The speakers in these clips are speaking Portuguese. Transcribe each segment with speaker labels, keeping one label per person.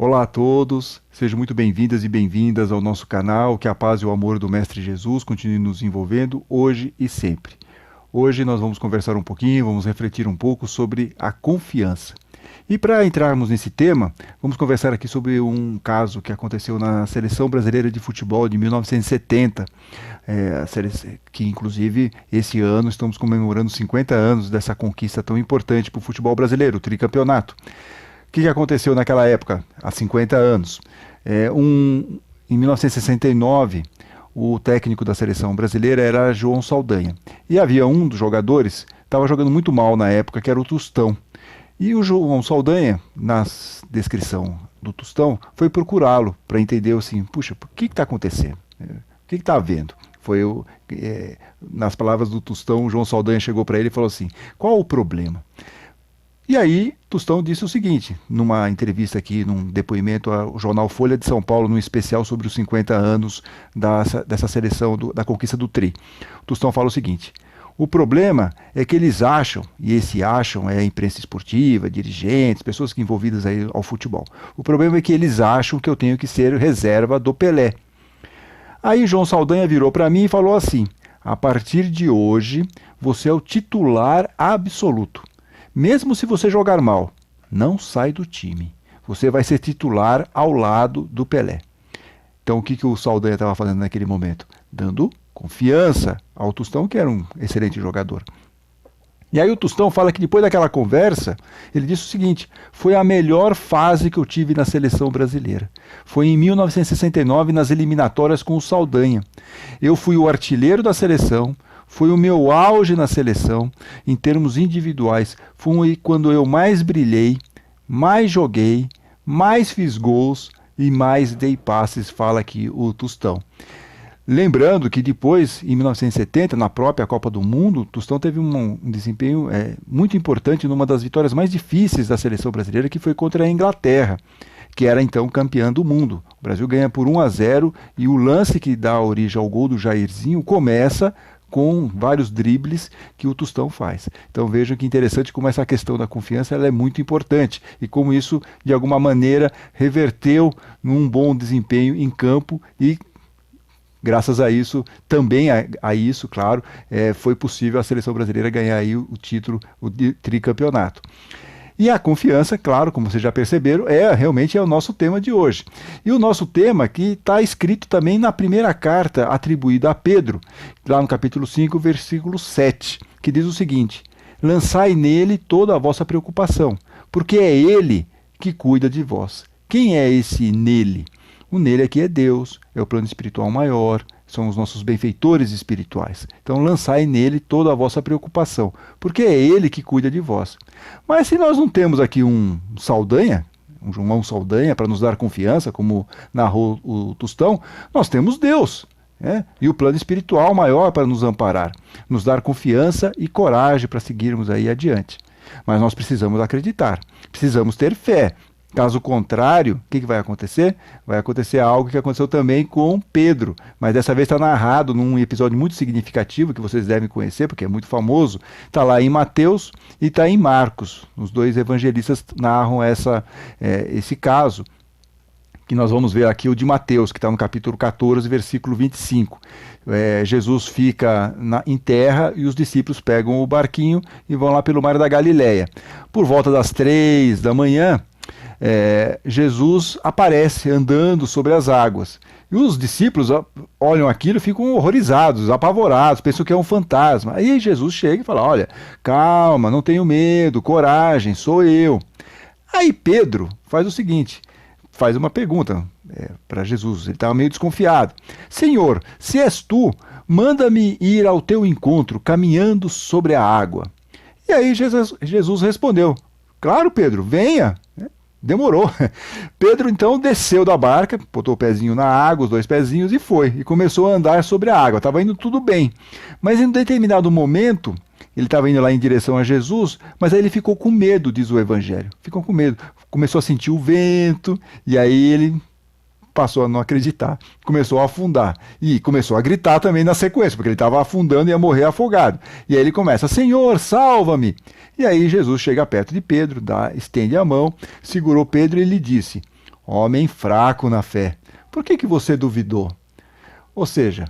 Speaker 1: Olá a todos, sejam muito bem-vindas e bem-vindas ao nosso canal, que a paz e o amor do Mestre Jesus continuem nos envolvendo hoje e sempre. Hoje nós vamos conversar um pouquinho, vamos refletir um pouco sobre a confiança. E para entrarmos nesse tema, vamos conversar aqui sobre um caso que aconteceu na Seleção Brasileira de Futebol de 1970, que inclusive esse ano estamos comemorando 50 anos dessa conquista tão importante para o futebol brasileiro, o tricampeonato. O que aconteceu naquela época, há 50 anos? Em 1969, o técnico da seleção brasileira era João Saldanha. E havia um dos jogadores que estava jogando muito mal na época, que era o Tostão. E o João Saldanha, na descrição do Tostão, foi procurá-lo para entender assim, puxa, o que está acontecendo? O que está havendo? Nas palavras do Tostão, o João Saldanha chegou para ele e falou assim, qual o problema? E aí, Tostão disse o seguinte, numa entrevista aqui, num depoimento ao jornal Folha de São Paulo, num especial sobre os 50 anos dessa seleção, da conquista do Tri. Tostão fala o seguinte, o problema é que eles acham, e esse acham é a imprensa esportiva, dirigentes, pessoas que envolvidas aí ao futebol. O problema é que eles acham que eu tenho que ser reserva do Pelé. Aí João Saldanha virou para mim e falou assim, a partir de hoje, você é o titular absoluto. Mesmo se você jogar mal, não sai do time. Você vai ser titular ao lado do Pelé. Então o que o Saldanha estava fazendo naquele momento? Dando confiança ao Tostão, que era um excelente jogador. E aí o Tostão fala que depois daquela conversa, ele disse o seguinte, foi a melhor fase que eu tive na seleção brasileira. Foi em 1969, nas eliminatórias com o Saldanha. Eu fui o artilheiro da seleção, foi o meu auge na seleção, em termos individuais. Foi quando eu mais brilhei, mais joguei, mais fiz gols e mais dei passes, fala aqui o Tostão. Lembrando que depois, em 1970, na própria Copa do Mundo, o Tostão teve um desempenho muito importante numa das vitórias mais difíceis da seleção brasileira, que foi contra a Inglaterra, que era então campeã do mundo. O Brasil ganha por 1-0 e o lance que dá origem ao gol do Jairzinho começa com vários dribles que o Tostão faz. Então vejam que interessante como essa questão da confiança ela é muito importante e como isso, de alguma maneira, reverteu num bom desempenho em campo e graças a isso, também a isso, claro, foi possível a seleção brasileira ganhar aí o título, o tricampeonato. E a confiança, claro, como vocês já perceberam, realmente é o nosso tema de hoje. E o nosso tema que está escrito também na primeira carta atribuída a Pedro, lá no capítulo 5, versículo 7, que diz o seguinte, lançai nele toda a vossa preocupação, porque é ele que cuida de vós. Quem é esse nele? O nele aqui é Deus, é o plano espiritual maior, são os nossos benfeitores espirituais. Então lançai nele toda a vossa preocupação, porque é ele que cuida de vós. Mas se nós não temos aqui um Saldanha, um João Saldanha, para nos dar confiança, como narrou o Tostão, nós temos Deus, e o plano espiritual maior para nos amparar, nos dar confiança e coragem para seguirmos aí adiante. Mas nós precisamos acreditar, precisamos ter fé. Caso contrário, o que vai acontecer? Vai acontecer algo que aconteceu também com Pedro, mas dessa vez está narrado num episódio muito significativo, que vocês devem conhecer, porque é muito famoso. Está lá em Mateus e está em Marcos. Os dois evangelistas narram esse caso, que nós vamos ver aqui o de Mateus, que está no capítulo 14, versículo 25. Jesus fica em terra e os discípulos pegam o barquinho e vão lá pelo mar da Galileia. Por volta das 3 da manhã, Jesus aparece andando sobre as águas. E os discípulos olham aquilo e ficam horrorizados, apavorados, pensam que é um fantasma. Aí Jesus chega e fala, olha, calma, não tenho medo, coragem, sou eu. Aí Pedro faz o seguinte, faz uma pergunta para Jesus, ele estava meio desconfiado. Senhor, se és tu, manda-me ir ao teu encontro, caminhando sobre a água. E aí Jesus respondeu, claro Pedro, venha. Demorou. Pedro então desceu da barca, botou o pezinho na água, os 2 pezinhos e foi. E começou a andar sobre a água. Estava indo tudo bem. Mas em um determinado momento, ele estava indo lá em direção a Jesus, mas aí ele ficou com medo, diz o Evangelho. Ficou com medo. Começou a sentir o vento e aí ele passou a não acreditar, começou a afundar e começou a gritar também na sequência, porque ele estava afundando e ia morrer afogado. E aí ele começa, Senhor, salva-me! E aí Jesus chega perto de Pedro, estende a mão, segurou Pedro e lhe disse, homem fraco na fé, por que você duvidou? Ou seja,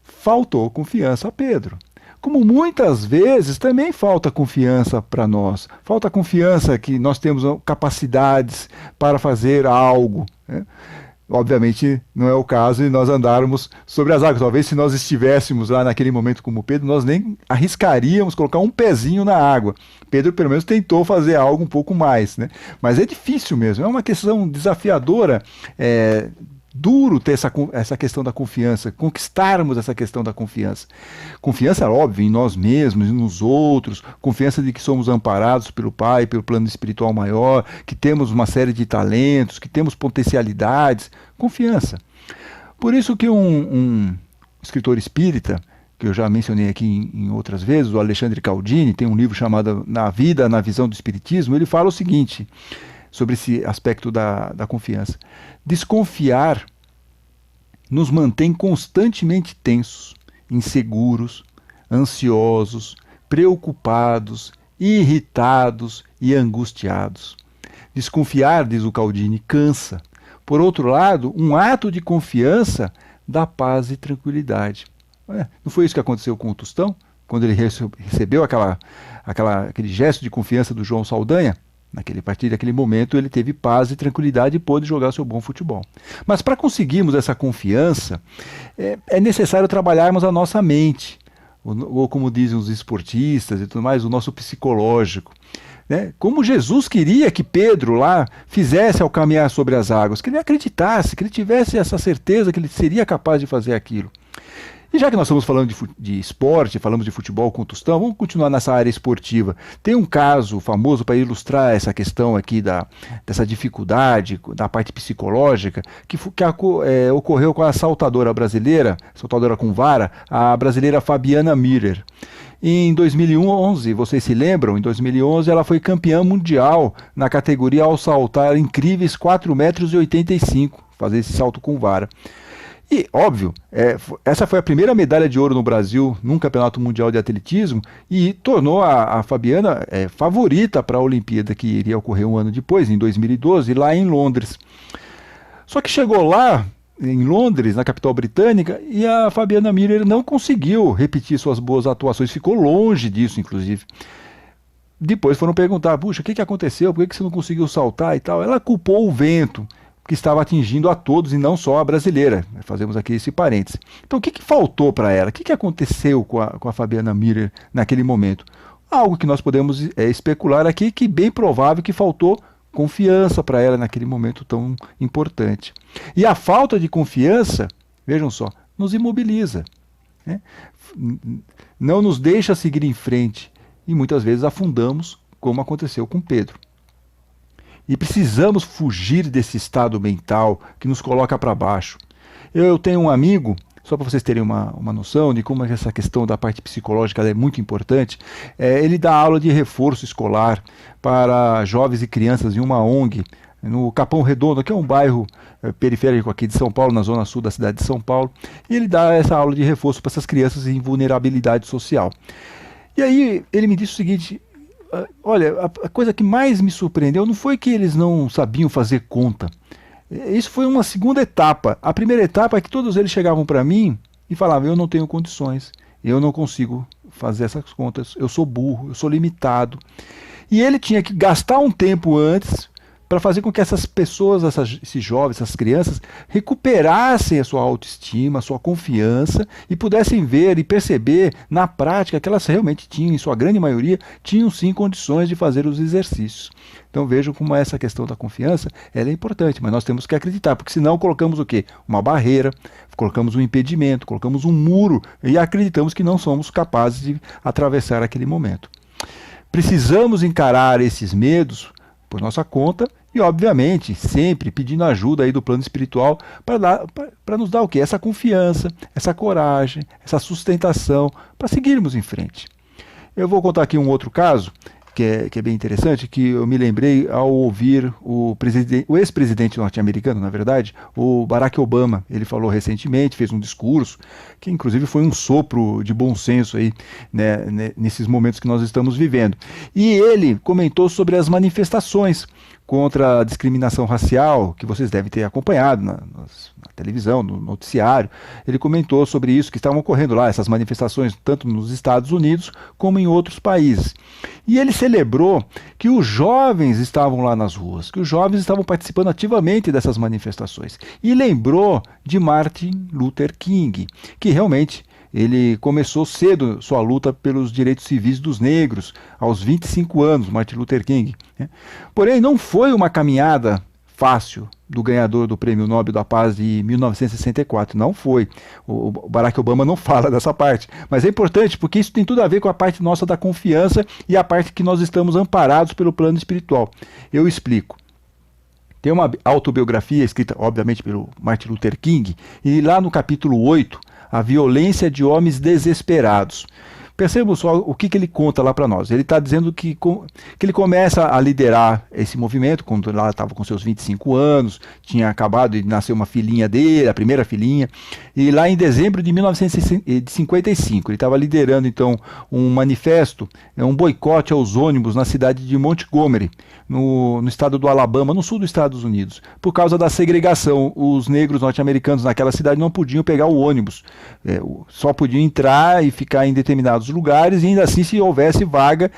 Speaker 1: faltou confiança a Pedro. Como muitas vezes também falta confiança para nós. Falta confiança que nós temos capacidades para fazer algo, né? Obviamente não é o caso de nós andarmos sobre as águas. Talvez se nós estivéssemos lá naquele momento como Pedro, nós nem arriscaríamos colocar um pezinho na água. Pedro pelo menos tentou fazer algo um pouco mais, né? Mas é difícil mesmo, é uma questão desafiadora, duro ter essa questão da confiança, conquistarmos essa questão da confiança. Confiança, óbvio, em nós mesmos, nos outros, confiança de que somos amparados pelo Pai, pelo plano espiritual maior, que temos uma série de talentos, que temos potencialidades, confiança. Por isso que um escritor espírita, que eu já mencionei aqui em outras vezes, o Alexandre Caldini, tem um livro chamado Na Vida, na Visão do Espiritismo, ele fala o seguinte sobre esse aspecto da confiança. Desconfiar nos mantém constantemente tensos, inseguros, ansiosos, preocupados, irritados e angustiados. Desconfiar, diz o Caldini, cansa. Por outro lado, um ato de confiança dá paz e tranquilidade. Não foi isso que aconteceu com o Tostão? Quando ele recebeu aquele gesto de confiança do João Saldanha? A partir daquele momento ele teve paz e tranquilidade e pôde jogar seu bom futebol. Mas para conseguirmos essa confiança, é necessário trabalharmos a nossa mente, ou como dizem os esportistas e tudo mais, o nosso psicológico. Né? Como Jesus queria que Pedro lá fizesse ao caminhar sobre as águas, que ele acreditasse, que ele tivesse essa certeza que ele seria capaz de fazer aquilo. E já que nós estamos falando de esporte, falamos de futebol com o Tostão, vamos continuar nessa área esportiva. Tem um caso famoso para ilustrar essa questão aqui dessa dificuldade, da parte psicológica, que ocorreu com a saltadora brasileira, saltadora com vara, a brasileira Fabiana Miller. Em 2011, vocês se lembram? Em 2011 ela foi campeã mundial na categoria ao saltar incríveis 4,85 m, fazer esse salto com vara. E, óbvio, essa foi a primeira medalha de ouro no Brasil num campeonato mundial de atletismo e tornou a Fabiana favorita para a Olimpíada que iria ocorrer um ano depois, em 2012, lá em Londres. Só que chegou lá, em Londres, na capital britânica, e a Fabiana Miller não conseguiu repetir suas boas atuações, ficou longe disso, inclusive. Depois foram perguntar, puxa, o que aconteceu? Por que você não conseguiu saltar e tal? Ela culpou o vento, que estava atingindo a todos e não só a brasileira. Fazemos aqui esse parêntese. Então o que faltou para ela? O que aconteceu com a Fabiana Miller naquele momento? Algo que nós podemos especular aqui, que bem provável que faltou confiança para ela naquele momento tão importante. E a falta de confiança, vejam só, nos imobiliza, né? Não nos deixa seguir em frente e muitas vezes afundamos, como aconteceu com Pedro. E precisamos fugir desse estado mental que nos coloca para baixo. Eu tenho um amigo, só para vocês terem uma noção de como essa questão da parte psicológica é muito importante, ele dá aula de reforço escolar para jovens e crianças em uma ONG, no Capão Redondo, que é um bairro periférico aqui de São Paulo, na zona sul da cidade de São Paulo, e ele dá essa aula de reforço para essas crianças em vulnerabilidade social. E aí ele me disse o seguinte: olha, a coisa que mais me surpreendeu não foi que eles não sabiam fazer conta. Isso foi uma segunda etapa. A primeira etapa é que todos eles chegavam para mim e falavam: eu não tenho condições, eu não consigo fazer essas contas, eu sou burro, eu sou limitado. E ele tinha que gastar um tempo antes para fazer com que essas pessoas, esses jovens, essas crianças, recuperassem a sua autoestima, a sua confiança e pudessem ver e perceber na prática que elas realmente tinham, em sua grande maioria, tinham sim condições de fazer os exercícios. Então vejam como essa questão da confiança ela é importante, mas nós temos que acreditar, porque senão colocamos o quê? Uma barreira, colocamos um impedimento, colocamos um muro e acreditamos que não somos capazes de atravessar aquele momento. Precisamos encarar esses medos por nossa conta e, obviamente, sempre pedindo ajuda aí do plano espiritual para nos dar o quê? Essa confiança, essa coragem, essa sustentação para seguirmos em frente. Eu vou contar aqui um outro caso que é bem interessante, que eu me lembrei ao ouvir o ex-presidente norte-americano, na verdade, o Barack Obama. Ele falou recentemente, fez um discurso, que inclusive foi um sopro de bom senso aí, né, nesses momentos que nós estamos vivendo. E ele comentou sobre as manifestações, contra a discriminação racial, que vocês devem ter acompanhado na televisão, no noticiário. Ele comentou sobre isso, que estavam ocorrendo lá, essas manifestações, tanto nos Estados Unidos como em outros países. E ele celebrou que os jovens estavam lá nas ruas, que os jovens estavam participando ativamente dessas manifestações. E lembrou de Martin Luther King, que realmente ele começou cedo sua luta pelos direitos civis dos negros, aos 25 anos, Martin Luther King, né? Porém, não foi uma caminhada fácil do ganhador do Prêmio Nobel da Paz de 1964, não foi. O Barack Obama não fala dessa parte, mas é importante porque isso tem tudo a ver com a parte nossa da confiança e a parte que nós estamos amparados pelo plano espiritual. Eu explico. Tem uma autobiografia escrita, obviamente, pelo Martin Luther King, e lá no capítulo 8, a violência de homens desesperados. Percebam só o que ele conta lá para nós. Ele está dizendo que ele começa a liderar esse movimento, quando lá estava com seus 25 anos, tinha acabado de nascer uma filhinha dele, a primeira filhinha, e lá em dezembro de 1955, ele estava liderando então um manifesto, um boicote aos ônibus na cidade de Montgomery, no estado do Alabama, no sul dos Estados Unidos, por causa da segregação. Os negros norte-americanos naquela cidade não podiam pegar o ônibus, só podiam entrar e ficar em determinados lugares, e ainda assim se houvesse vaga,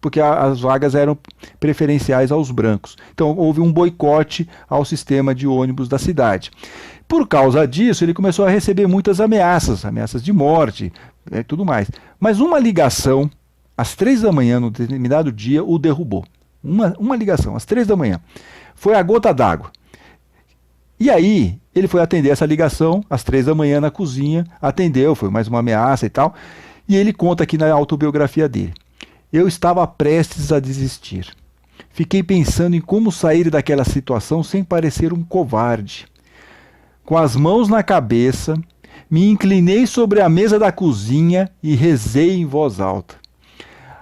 Speaker 1: porque as vagas eram preferenciais aos brancos. Então houve um boicote ao sistema de ônibus da cidade. Por causa disso, ele começou a receber muitas ameaças de morte, tudo mais. Mas uma ligação, às 3 da manhã, num determinado dia, o derrubou. Uma ligação, às 3 da manhã. Foi a gota d'água. E aí, ele foi atender essa ligação, às 3 da manhã, na cozinha, atendeu, foi mais uma ameaça e tal. E ele conta aqui na autobiografia dele: eu estava prestes a desistir. Fiquei pensando em como sair daquela situação sem parecer um covarde. Com as mãos na cabeça, me inclinei sobre a mesa da cozinha e rezei em voz alta.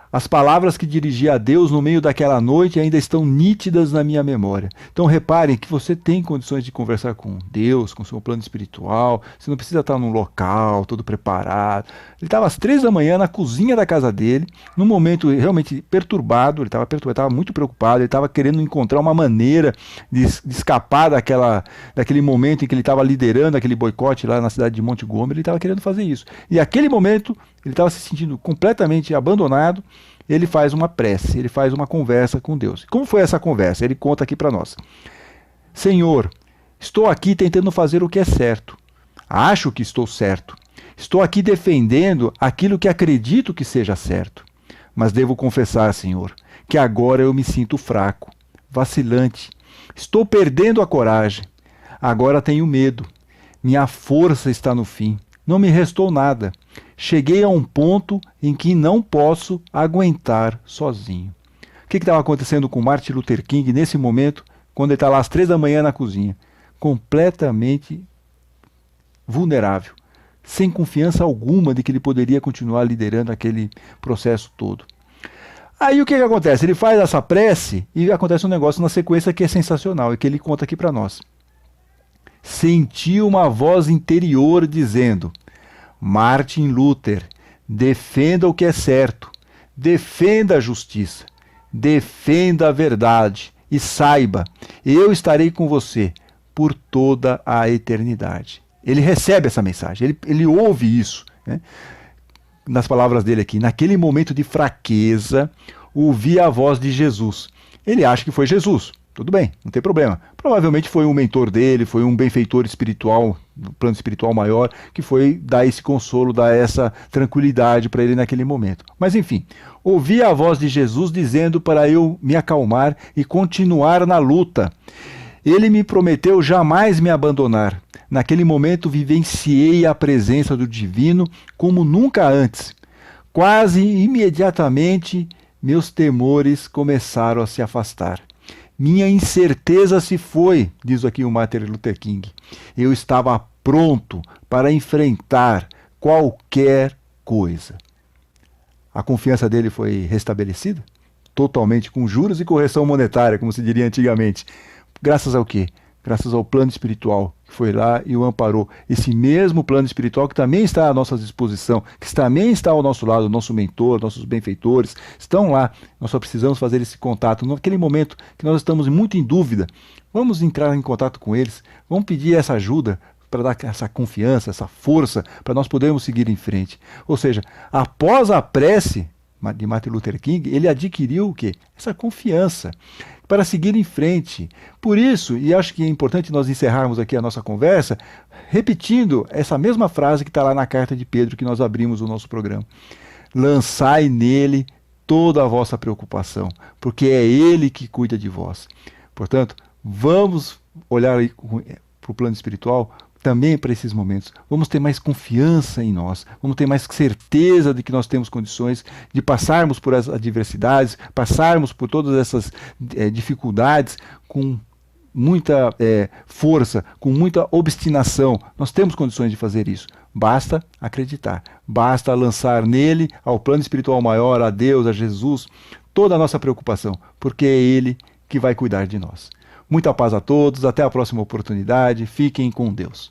Speaker 1: As palavras que dirigi a Deus no meio daquela noite ainda estão nítidas na minha memória. Então reparem que você tem condições de conversar com Deus, com o seu plano espiritual. Você não precisa estar num local todo preparado. Ele estava às 3 da manhã na cozinha da casa dele, num momento realmente perturbado. Ele estava muito preocupado, ele estava querendo encontrar uma maneira de escapar daquele momento em que ele estava liderando aquele boicote lá na cidade de Montgomery. Ele estava querendo fazer isso. E naquele momento ele estava se sentindo completamente abandonado. Ele faz uma prece, ele faz uma conversa com Deus. Como foi essa conversa? Ele conta aqui para nós: Senhor, estou aqui tentando fazer o que é certo. Acho que estou certo. Estou aqui defendendo aquilo que acredito que seja certo. Mas devo confessar, Senhor, que agora eu me sinto fraco, vacilante. Estou perdendo a coragem. Agora tenho medo. Minha força está no fim. Não me restou nada. Cheguei a um ponto em que não posso aguentar sozinho. O que estava acontecendo com Martin Luther King nesse momento, quando ele está lá às 3 da manhã na cozinha? Completamente vulnerável, sem confiança alguma de que ele poderia continuar liderando aquele processo todo. Aí o que acontece? Ele faz essa prece e acontece um negócio na sequência que é sensacional e que ele conta aqui para nós. Senti uma voz interior dizendo: Martin Luther, defenda o que é certo, defenda a justiça, defenda a verdade e saiba, eu estarei com você por toda a eternidade. Ele recebe essa mensagem, ele ouve isso, né? Nas palavras dele aqui: naquele momento de fraqueza, ouvi a voz de Jesus. Ele acha que foi Jesus. Tudo bem, não tem problema. Provavelmente foi um mentor dele, foi um benfeitor espiritual, do plano espiritual maior, que foi dar esse consolo, dar essa tranquilidade para ele naquele momento. Mas enfim, ouvi a voz de Jesus dizendo para eu me acalmar e continuar na luta. Ele me prometeu jamais me abandonar. Naquele momento vivenciei a presença do Divino como nunca antes. Quase imediatamente, meus temores começaram a se afastar. Minha incerteza se foi, diz aqui o Martin Luther King. Eu estava pronto para enfrentar qualquer coisa. A confiança dele foi restabelecida, totalmente com juros e correção monetária, como se diria antigamente. Graças ao quê? graças ao plano espiritual que foi lá e o amparou. Esse mesmo plano espiritual que também está à nossa disposição, que também está ao nosso lado, o nosso mentor, nossos benfeitores, estão lá. Nós só precisamos fazer esse contato. Naquele momento que nós estamos muito em dúvida, vamos entrar em contato com eles, vamos pedir essa ajuda, para dar essa confiança, essa força, para nós podermos seguir em frente. Ou seja, após a prece de Martin Luther King, ele adquiriu o quê? Essa confiança para seguir em frente. Por isso, e acho que é importante nós encerrarmos aqui a nossa conversa, repetindo essa mesma frase que está lá na carta de Pedro que nós abrimos o nosso programa. Lançai nele toda a vossa preocupação, porque é ele que cuida de vós. Portanto, vamos olhar para o plano espiritual também para esses momentos. Vamos ter mais confiança em nós, vamos ter mais certeza de que nós temos condições de passarmos por as adversidades, passarmos por todas essas dificuldades com muita força, com muita obstinação. Nós temos condições de fazer isso. Basta acreditar, basta lançar nele, ao plano espiritual maior, a Deus, a Jesus, toda a nossa preocupação, porque é ele que vai cuidar de nós. Muita paz a todos, até a próxima oportunidade, fiquem com Deus.